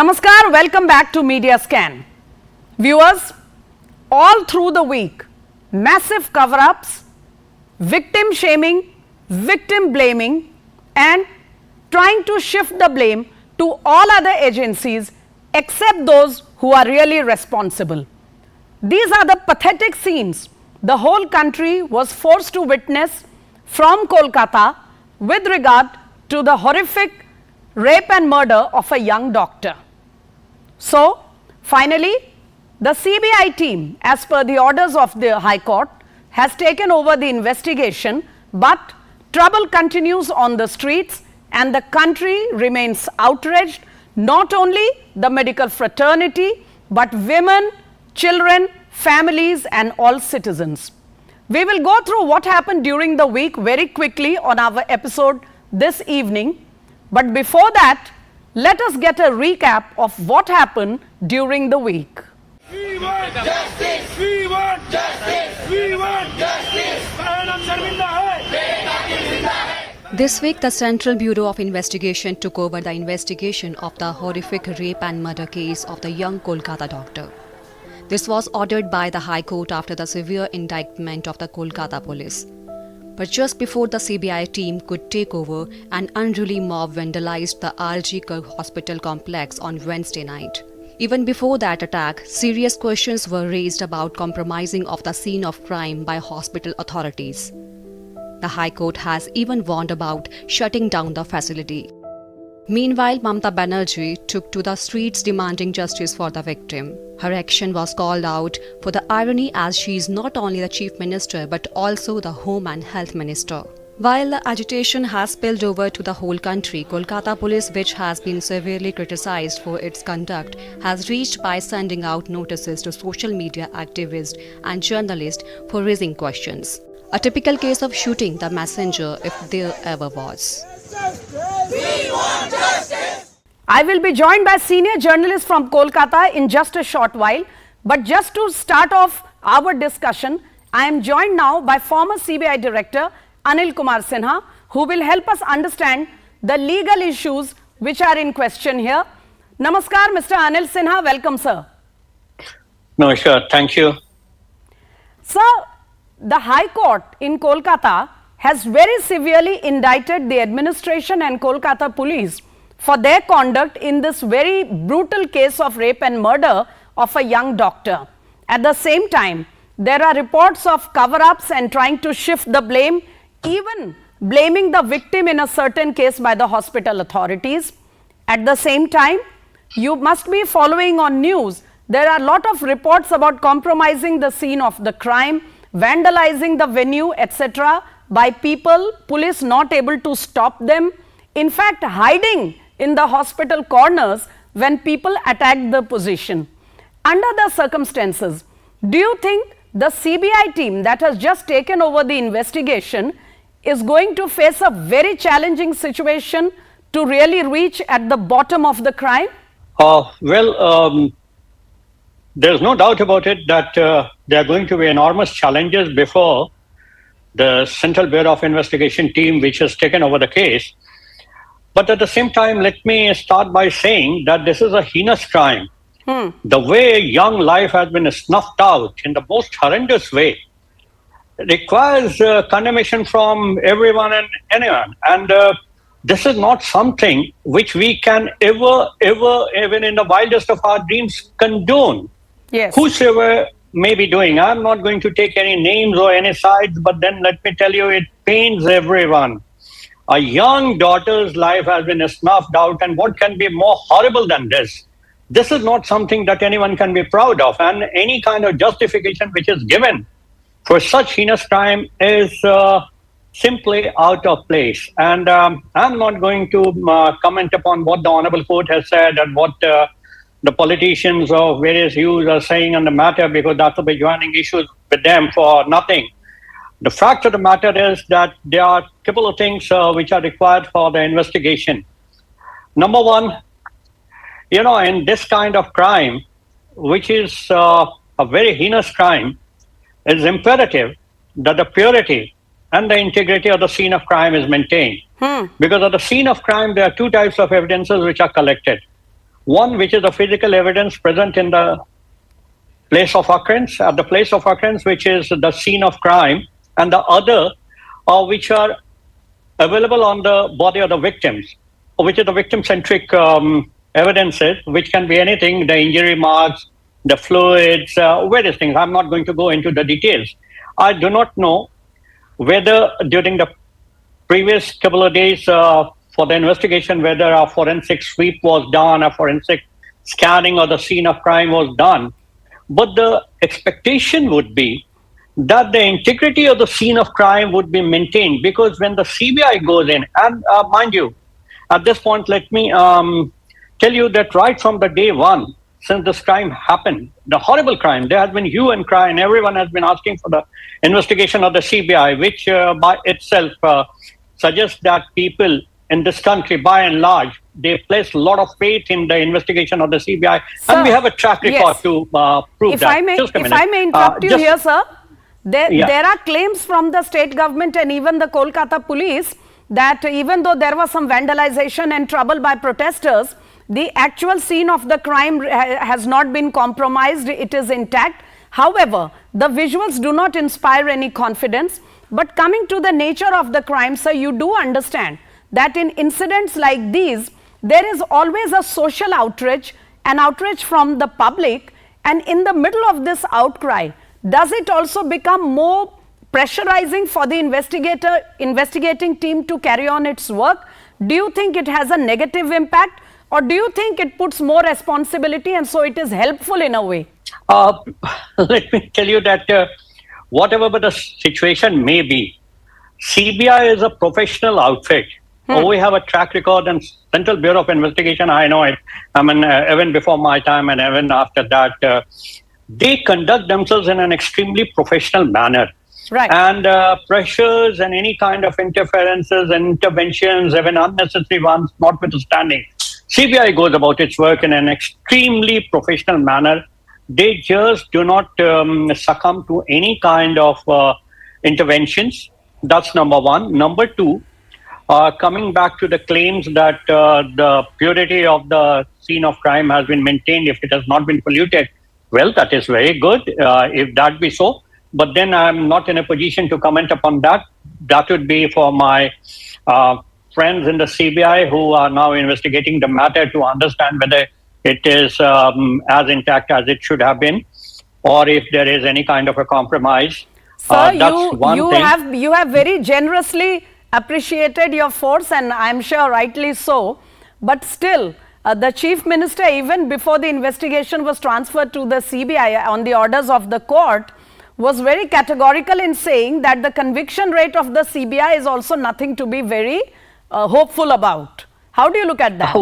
Namaskar, welcome back to Media Scan. Viewers, all through the week, massive cover-ups, victim shaming, victim blaming and trying to shift the blame to all other agencies except those who are really responsible. These are the pathetic scenes the whole country was forced to witness from Kolkata with regard to the horrific rape and murder of a young doctor. So, finally, the CBI team, as per the orders of the High Court, has taken over the investigation, but trouble continues on the streets and the country remains outraged, not only the medical fraternity, but women, children, families and all citizens. We will go through what happened during the week very quickly on our episode this evening. But before that, let us get a recap of what happened during the week. We want justice! We want justice! We want justice! This week, the Central Bureau of Investigation took over the investigation of the horrific rape and murder case of the young Kolkata doctor. This was ordered by the High Court after the severe indictment of the Kolkata police. But just before the CBI team could take over, an unruly mob vandalized the RG hospital complex on Wednesday night. Even before that attack, serious questions were raised about compromising of the scene of crime by hospital authorities. The High Court has even warned about shutting down the facility. Meanwhile, Mamata Banerjee took to the streets demanding justice for the victim. Her action was called out for the irony as she is not only the Chief Minister but also the Home and Health Minister. While the agitation has spilled over to the whole country, Kolkata police, which has been severely criticized for its conduct, has reached by sending out notices to social media activists and journalists for raising questions. A typical case of shooting the messenger if there ever was. We want justice! I will be joined by senior journalists from Kolkata in just a short while. But just to start off our discussion, I am joined now by former CBI Director Anil Kumar Sinha, who will help us understand the legal issues which are in question here. Namaskar, Mr. Anil Sinha. Welcome, sir. No, sure. Thank you. Sir, the High Court in Kolkata has very severely indicted the administration and Kolkata police for their conduct in this very brutal case of rape and murder of a young doctor. At the same time, there are reports of cover-ups and trying to shift the blame, even blaming the victim in a certain case by the hospital authorities. At the same time, you must be following on news. There are a lot of reports about compromising the scene of the crime, vandalizing the venue, etc. by people, police not able to stop them, in fact hiding in the hospital corners when people attack the position. Under the circumstances, do you think the CBI team that has just taken over the investigation is going to face a very challenging situation to really reach at the bottom of the crime? There's no doubt about it that there are going to be enormous challenges before the Central Bureau of Investigation team which has taken over the case. But at the same time, let me start by saying that this is a heinous crime. The way young life has been snuffed out in the most horrendous way requires condemnation from everyone and anyone. And this is not something which we can ever, even in the wildest of our dreams, condone. Yes. Whosoever may be doing. I'm not going to take any names or any sides, but then let me tell you, it pains everyone. A young daughter's life has been snuffed out, and what can be more horrible than this? This is not something that anyone can be proud of, and any kind of justification which is given for such heinous crime is simply out of place. And I'm not going to comment upon what the Honorable Court has said and what the politicians of various hues are saying on the matter, because that will be joining issues with them for nothing. The fact of the matter is that there are a couple of things which are required for the investigation. Number one, in this kind of crime, which is a very heinous crime, it is imperative that the purity and the integrity of the scene of crime is maintained. Because at the scene of crime, there are two types of evidences which are collected. One, which is the physical evidence present in the place of occurrence, at the place of occurrence, which is the scene of crime, and the other, which are available on the body of the victims, which is the victim-centric evidences, which can be anything, the injury marks, the fluids, various things. I'm not going to go into the details. I do not know whether during the previous couple of days for the investigation, whether a forensic sweep was done, a forensic scanning of the scene of crime was done. But the expectation would be that the integrity of the scene of crime would be maintained, because when the CBI goes in, and mind you, at this point, let me tell you that right from the day one, since this crime happened, the horrible crime, there has been hue and cry, and everyone has been asking for the investigation of the CBI, which by itself suggests that people in this country, by and large, they place a lot of faith in the investigation of the CBI, Sir, and we have a track record yes. to prove If that. I may, if I may interrupt you here, sir, there are claims from the state government and even the Kolkata police that even though there was some vandalization and trouble by protesters, the actual scene of the crime has not been compromised, it is intact. However, the visuals do not inspire any confidence. But coming to the nature of the crime, sir, you do understand that in incidents like these, there is always a social outrage, an outrage from the public, and in the middle of this outcry, does it also become more pressurizing for the investigating team to carry on its work? Do you think it has a negative impact, or do you think it puts more responsibility and so it is helpful in a way? Let me tell you that whatever the situation may be, CBI is a professional outfit. We have a track record, and Central Bureau of Investigation, I know it. I mean, even before my time and even after that, they conduct themselves in an extremely professional manner. Right. And pressures and any kind of interferences and interventions, even unnecessary ones, notwithstanding, CBI goes about its work in an extremely professional manner. They just do not succumb to any kind of interventions. That's number one. Number two, coming back to the claims that the purity of the scene of crime has been maintained if it has not been polluted, well, that is very good, if that be so. But then I'm not in a position to comment upon that. That would be for my friends in the CBI who are now investigating the matter to understand whether it is as intact as it should have been, or if there is any kind of a compromise. Sir, you have very generously appreciated your force, and I'm sure rightly so. But still, the Chief Minister, even before the investigation was transferred to the CBI on the orders of the court, was very categorical in saying that the conviction rate of the CBI is also nothing to be very hopeful about. How do you look at that?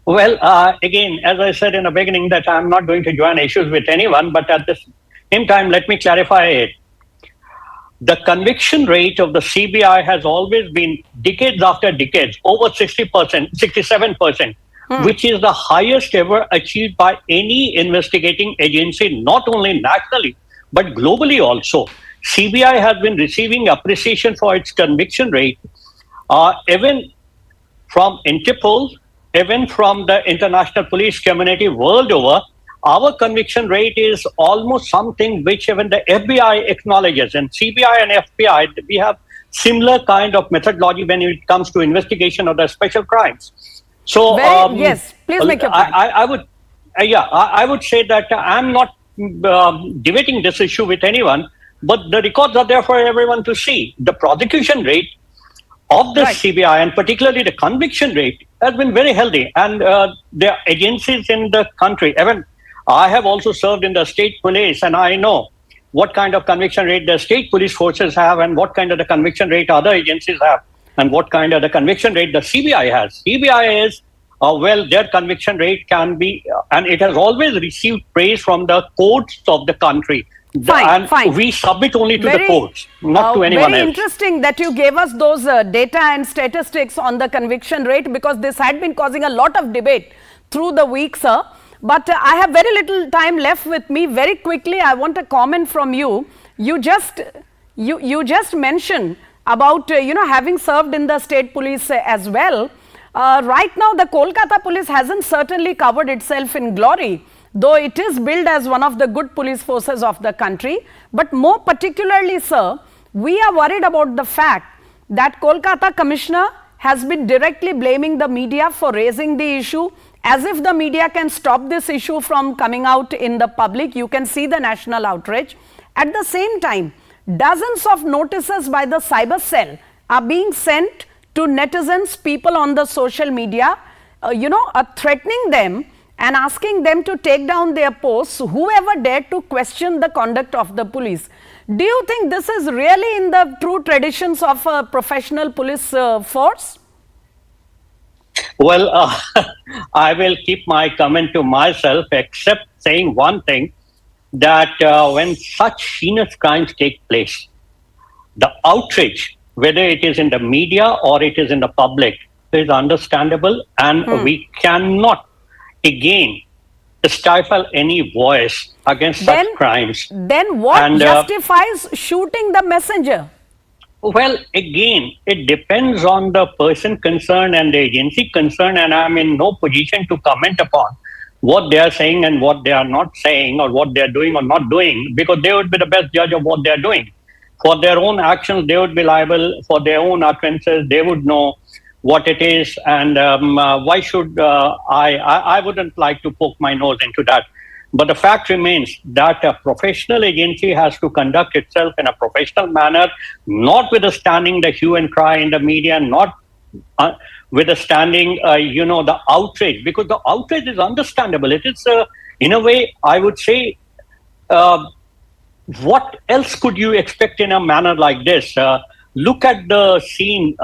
Well, again, as I said in the beginning, that I'm not going to join issues with anyone, but at the same time, let me clarify it. The conviction rate of the CBI has always been, decades after decades, over 60%, 67%, which is the highest ever achieved by any investigating agency, not only nationally, but globally also. CBI has been receiving appreciation for its conviction rate, even from Interpol, even from the international police community world over. Our conviction rate is almost something which even the FBI acknowledges. And CBI and FBI, we have similar kind of methodology when it comes to investigation of the special crimes. So yes, please make your point. I would say that I'm not debating this issue with anyone, but the records are there for everyone to see. The prosecution rate of the CBI, and particularly the conviction rate, has been very healthy. And the agencies in the country, even I have also served in the state police, and I know what kind of conviction rate the state police forces have, and what kind of the conviction rate other agencies have, and what kind of the conviction rate the CBI has. CBI is, their conviction rate can be, and it has always received praise from the courts of the country. Fine. We submit only to the courts, not to anyone else. Very interesting that you gave us those data and statistics on the conviction rate, because this had been causing a lot of debate through the week, sir. But I have very little time left with me. Very quickly, I want a comment from you. You just mentioned about having served in the state police as well. Right now, the Kolkata police hasn't certainly covered itself in glory, though it is billed as one of the good police forces of the country. But more particularly, sir, we are worried about the fact that Kolkata Commissioner has been directly blaming the media for raising the issue, as if the media can stop this issue from coming out in the public. You can see the national outrage. At the same time, dozens of notices by the cyber cell are being sent to netizens, people on the social media, threatening them and asking them to take down their posts, whoever dared to question the conduct of the police. Do you think this is really in the true traditions of a professional police force? Well, I will keep my comment to myself, except saying one thing, that when such heinous crimes take place, the outrage, whether it is in the media or it is in the public, is understandable, and we cannot, again, stifle any voice against such crimes. Then what justifies shooting the messenger? Well, again, it depends on the person concerned and the agency concerned, and I'm in no position to comment upon what they are saying and what they are not saying, or what they are doing or not doing, because they would be the best judge of what they are doing. For their own actions, they would be liable. For their own utterances, they would know what it is. And why should I wouldn't like to poke my nose into that. But the fact remains that a professional agency has to conduct itself in a professional manner, notwithstanding the hue and cry in the media, not withstanding, the outrage, because the outrage is understandable. It is, in a way, I would say, what else could you expect in a manner like this? Look at the scene.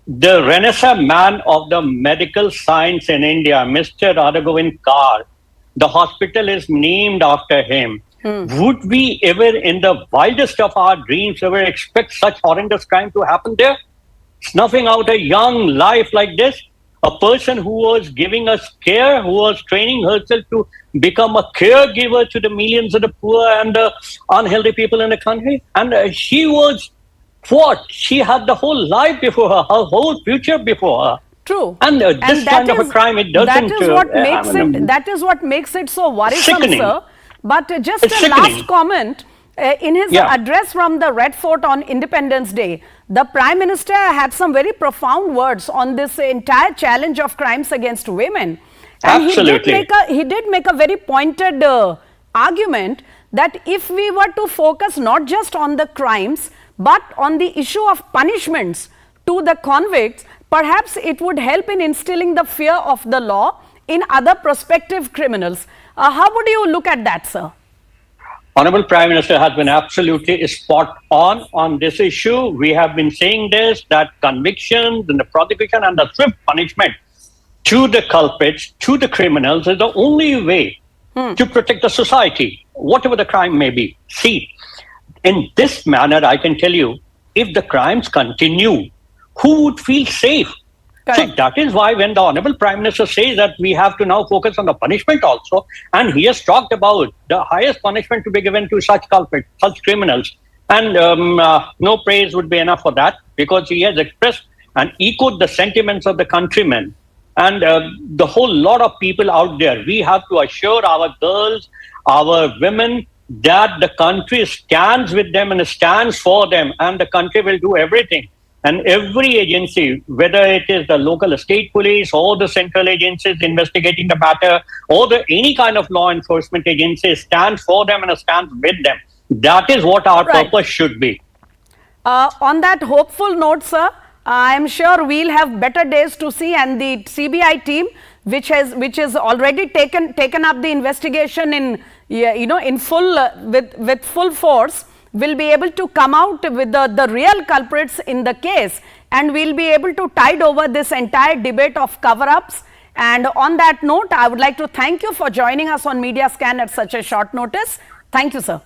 The Renaissance man of the medical science in India, Mr. Radhagovind Kar, the hospital is named after him. Would we ever, in the wildest of our dreams, ever expect such horrendous crime to happen there? Snuffing out a young life like this? A person who was giving us care, who was training herself to become a caregiver to the millions of the poor and the unhealthy people in the country. And she was what? She had the whole life before her whole future before her. True. And this kind of a crime, it doesn't... That is what makes it so worrisome, sickening. Sir. But just It's a sickening. last comment. In his address from the Red Fort on Independence Day, the Prime Minister had some very profound words on this entire challenge of crimes against women. And Absolutely. he did make a very pointed argument that if we were to focus not just on the crimes, but on the issue of punishments to the convicts, perhaps it would help in instilling the fear of the law in other prospective criminals. How would you look at that, sir? Honorable Prime Minister has been absolutely spot on this issue. We have been saying this, that convictions and the prosecution and the swift punishment to the culprits, to the criminals, is the only way to protect the society, whatever the crime may be. See, in this manner, I can tell you, if the crimes continue, who would feel safe? Correct. So that is why when the Honorable Prime Minister says that we have to now focus on the punishment also, and he has talked about the highest punishment to be given to such culprits, such criminals, and no praise would be enough for that, because he has expressed and echoed the sentiments of the countrymen and the whole lot of people out there. We have to assure our girls, our women, that the country stands with them and stands for them, and the country will do everything. And every agency, whether it is the local state police or the central agencies investigating the matter, or any kind of law enforcement agency, stands for them and stands with them. That is what our purpose should be. On that hopeful note, sir, I am sure we'll have better days to see, and the CBI team, which has already taken up the investigation in full with full force, will be able to come out with the real culprits in the case, and we'll be able to tide over this entire debate of cover-ups. And on that note, I would like to thank you for joining us on Media Scan at such a short notice. Thank you, sir.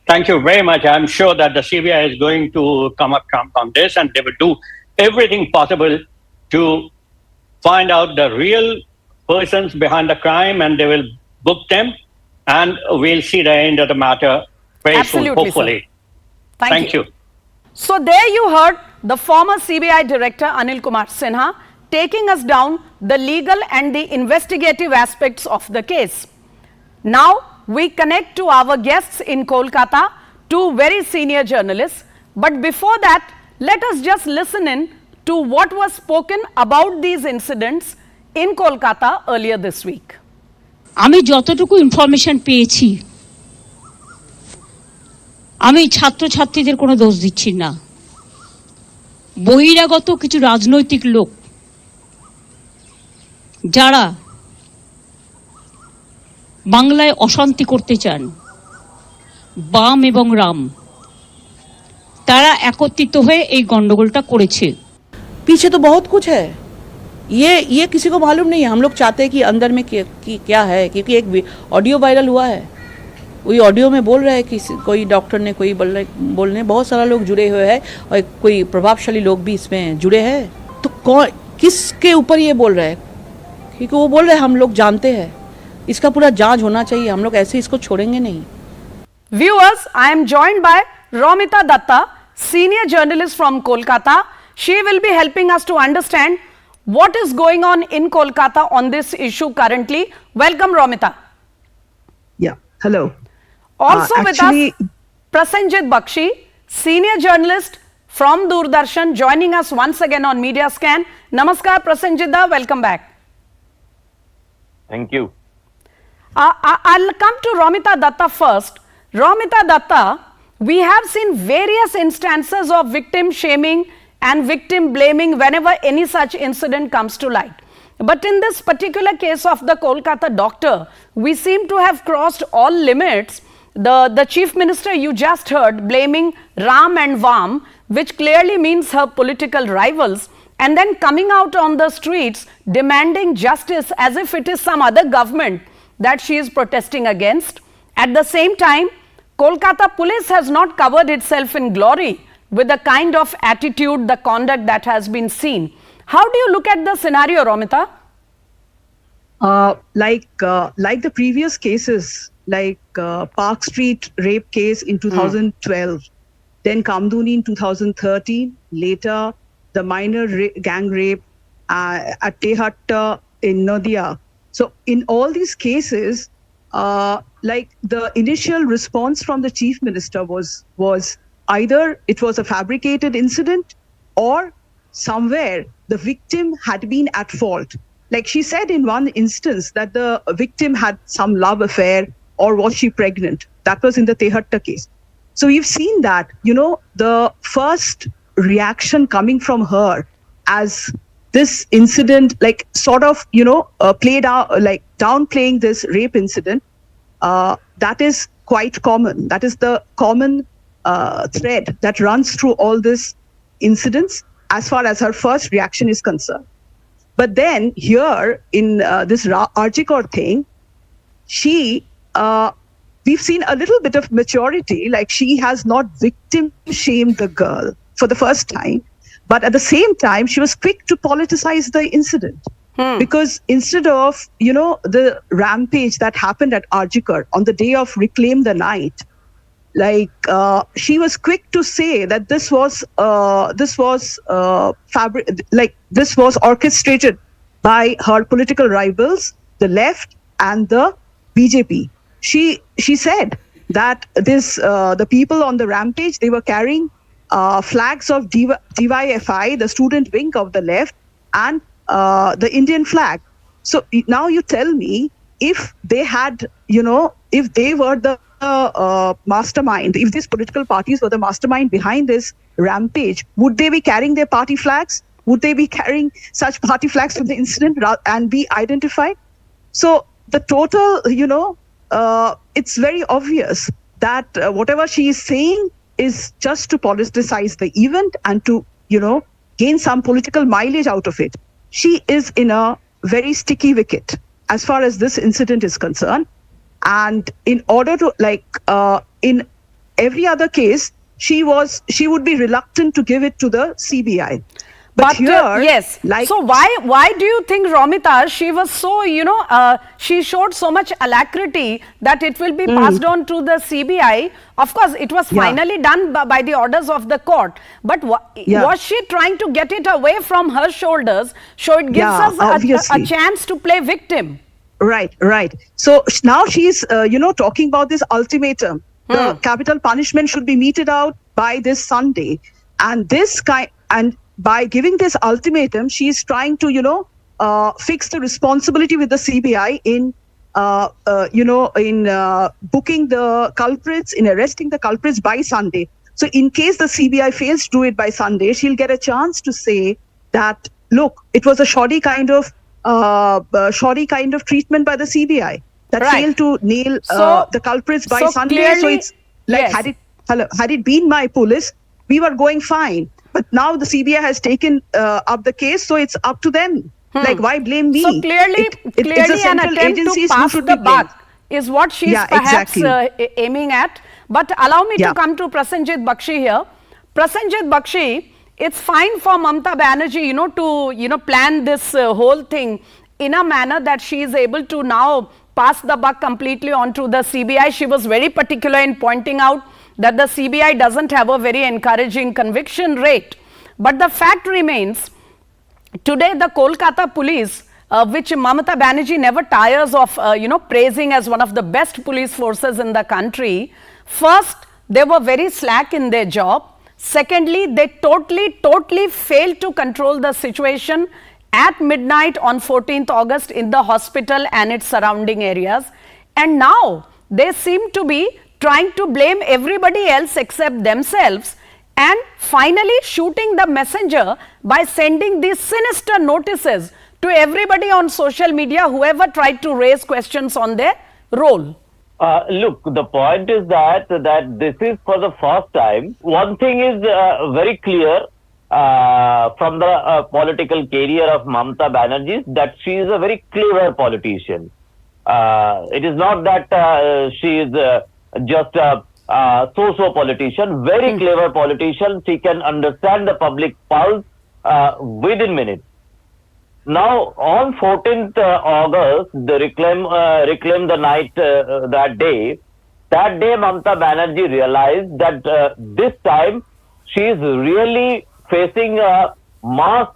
Thank you very much. I'm sure that the CBI is going to come up on this, and they will do everything possible to find out the real persons behind the crime, and they will book them, and we'll see the end of the matter very soon, hopefully. Sir. Thank you. you. So there you heard the former CBI Director Anil Kumar Sinha taking us down the legal and the investigative aspects of the case. Now, we connect to our guests in Kolkata, two very senior journalists. But before that, let us just listen in to what was spoken about these incidents in Kolkata earlier this week. আমি যতটুকু information পেয়েছি, আমি ছাত্রছাত্রীদের কোনো দোষ দিচ্ছি না। বহিরাগত কিছু রাজনৈতিক লোক যারা বাংলায় অশান্তি করতে চান, বাম এবং রাম, তারা একত্রিত হয়ে এই গন্ডগোলটা করেছে। पीछे तो बहुत कुछ है, ये किसी को मालूम नहीं है। हम लोग चाहते हैं कि अंदर में क्या है, क्योंकि एक ऑडियो वायरल हुआ है, वही ऑडियो में बोल रहा है कि कोई डॉक्टर ने, कोई बोल रहे बहुत सारा लोग जुड़े हुए हैं और कोई प्रभावशाली लोग भी इसमें जुड़े हैं। तो कौन किसके ऊपर ये बोल रहा है? क्योंकि वो बोल रहे हैं हम लोग जानते हैं, इसका पूरा जांच होना चाहिए, हम लोग ऐसे इसको छोड़ेंगे नहीं। Viewers, I am joined by Mamata Banerjee, senior journalist from Kolkata. She will be helping us to understand what is going on in Kolkata on this issue currently. Welcome, Mamata. Yeah, hello. Also with us, Prasenjit Bakshi, senior journalist from Doordarshan, joining us once again on Media Scan. Namaskar, Prasenjit da, welcome back. Thank you. I'll come to Mamata Banerjee first. Mamata Banerjee, we have seen various instances of victim shaming and victim blaming whenever any such incident comes to light. But in this particular case of the Kolkata doctor, we seem to have crossed all limits. The chief minister you just heard blaming Ram and Vam, which clearly means her political rivals, and then coming out on the streets demanding justice as if it is some other government that she is protesting against. At the same time, Kolkata police has not covered itself in glory with the kind of attitude, the conduct that has been seen. How do you look at the scenario, Mamata? Like the previous cases, like Park Street rape case in 2012, then Kamduni in 2013, later the minor gang rape at Tehatta in Nadia. So in all these cases, like the initial response from the chief minister was either it was a fabricated incident or somewhere the victim had been at fault. Like she said in one instance that the victim had some love affair or was she pregnant. That was in the Tehatta case. So we've seen that, the first reaction coming from her as this incident, like sort of, played out, like downplaying this rape incident, that is quite common. That is the common thread that runs through all these incidents as far as her first reaction is concerned. But then here in this Arjikor thing, we've seen a little bit of maturity, like she has not victim shamed the girl for the first time, but at the same time, she was quick to politicize the incident. Because instead of, the rampage that happened at Arjikar on the day of Reclaim the Night, like she was quick to say that this was orchestrated by her political rivals, the left and the BJP. She said that the people on the rampage, they were carrying flags of DYFI, the student wing of the left, and the Indian flag. So now you tell me, if they had, if they were the mastermind, if these political parties were the mastermind behind this rampage, would they be carrying their party flags? Would they be carrying such party flags to the incident and be identified? So the total, it's very obvious that whatever she is saying is just to politicize the event and to, gain some political mileage out of it. She is in a very sticky wicket as far as this incident is concerned. And in order to, in every other case, she would be reluctant to give it to the CBI. But here, yes. like, So why do you think, Romita, she was so, she showed so much alacrity that it will be passed on to the CBI? Of course, it was Yeah. finally done by the orders of the court. But Yeah. was she trying to get it away from her shoulders so it gives Yeah, us a obviously. chance to play victim? Right, right. So now she's, talking about this ultimatum. The capital punishment should be meted out by this Sunday, and by giving this ultimatum, she's trying to, fix the responsibility with the CBI in, booking the culprits, in arresting the culprits by Sunday. So in case the CBI fails to do it by Sunday, she'll get a chance to say that, look, it was a shoddy kind of treatment by the CBI that Right. failed to nail So- the culprits by so Sunday. So clearly- it's like, yes. had it been my police, we were going fine. But now the CBI has taken up the case, so it's up to them. Like, why blame me? So clearly, it's the clearly an central attempt to agencies who pass should the be blamed. buck is what she's Yeah, perhaps exactly. aiming at. But allow me Yeah. to come to Prasenjit Bakshi here. Prasenjit Bakshi, it's fine for Mamata Banerjee, to plan this whole thing in a manner that she is able to now pass the buck completely onto the CBI. She was very particular in pointing out that the CBI doesn't have a very encouraging conviction rate. But the fact remains, today the Kolkata police, which Mamata Banerjee never tires of, praising as one of the best police forces in the country. First, they were very slack in their job. Secondly, they totally failed to control the situation at midnight on 14th August in the hospital and its surrounding areas. And now they seem to be trying to blame everybody else except themselves, and finally shooting the messenger by sending these sinister notices to everybody on social media, whoever tried to raise questions on their role. Look, the point is that this is for the first time. One thing is very clear from the political career of Mamata Banerjee, that she is a very clever politician. It is not that she is just a so-so politician, very clever politician. She can understand the public pulse within minutes. Now, on 14th August, the reclaim the night that day Mamata Banerjee realized that this time she is really facing a mass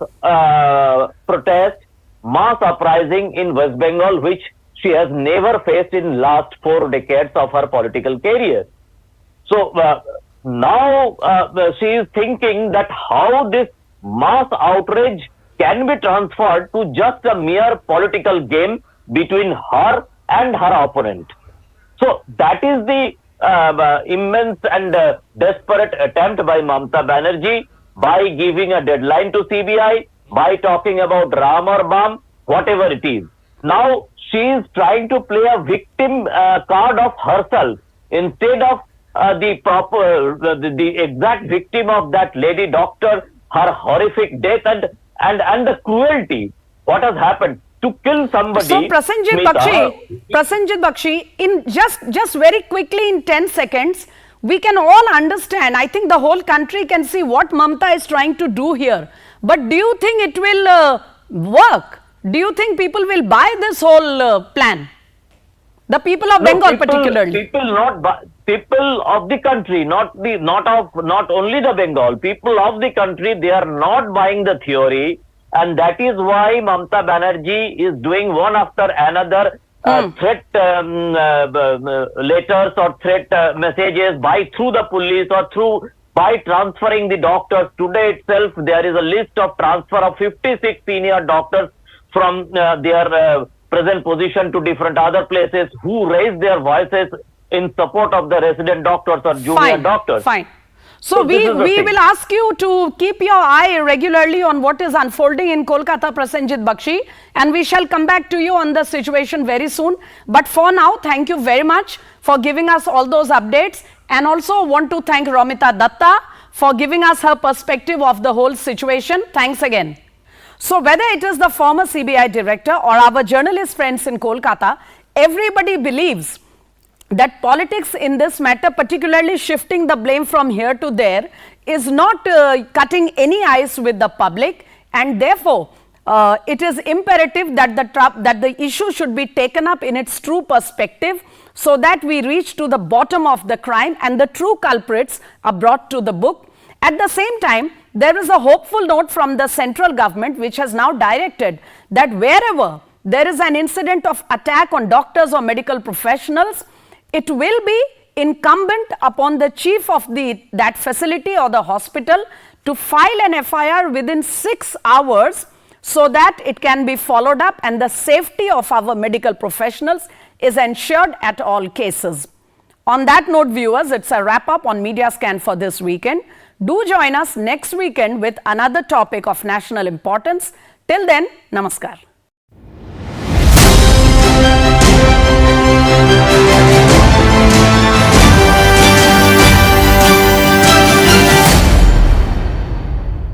protest, mass uprising in West Bengal, which she has never faced in last 4 decades of her political career. So now she is thinking that how this mass outrage can be transferred to just a mere political game between her and her opponent. So that is the immense and desperate attempt by Mamata Banerjee, by giving a deadline to CBI, by talking about Ram or Bam, whatever it is. Now she is trying to play a victim card of herself instead of the exact victim of that lady doctor, her horrific death and the cruelty. What has happened? To kill somebody. So Prasenjit Bakshi, in just very quickly in 10 seconds, we can all understand. I think the whole country can see what Mamata is trying to do here. But do you think it will work? Do you think people will buy this whole plan? The people of Bengal, particularly. People of the country, not only the Bengal. People of the country, they are not buying the theory. And that is why Mamata Banerjee is doing one after another threat letters or threat messages through the police or by transferring the doctors. Today itself, there is a list of transfer of 56 senior doctors from their present position to different other places who raise their voices in support of the resident doctors or junior doctors. Fine. So we will ask you to keep your eye regularly on what is unfolding in Kolkata, Prasenjit Bakshi, and we shall come back to you on the situation very soon. But for now, thank you very much for giving us all those updates, and also want to thank Romita Datta for giving us her perspective of the whole situation. Thanks again. So whether it is the former CBI director or our journalist friends in Kolkata, everybody believes that politics in this matter, particularly shifting the blame from here to there, is not cutting any ice with the public. and therefore it is imperative that the issue should be taken up in its true perspective, so that we reach to the bottom of the crime and the true culprits are brought to the book. At the same time, there is a hopeful note from the central government, which has now directed that wherever there is an incident of attack on doctors or medical professionals, it will be incumbent upon the chief of that facility or the hospital to file an FIR within 6 hours, so that it can be followed up and the safety of our medical professionals is ensured at all cases. On that note, viewers, it's a wrap up on Media Scan for this weekend. Do join us next weekend with another topic of national importance. Till then, namaskar.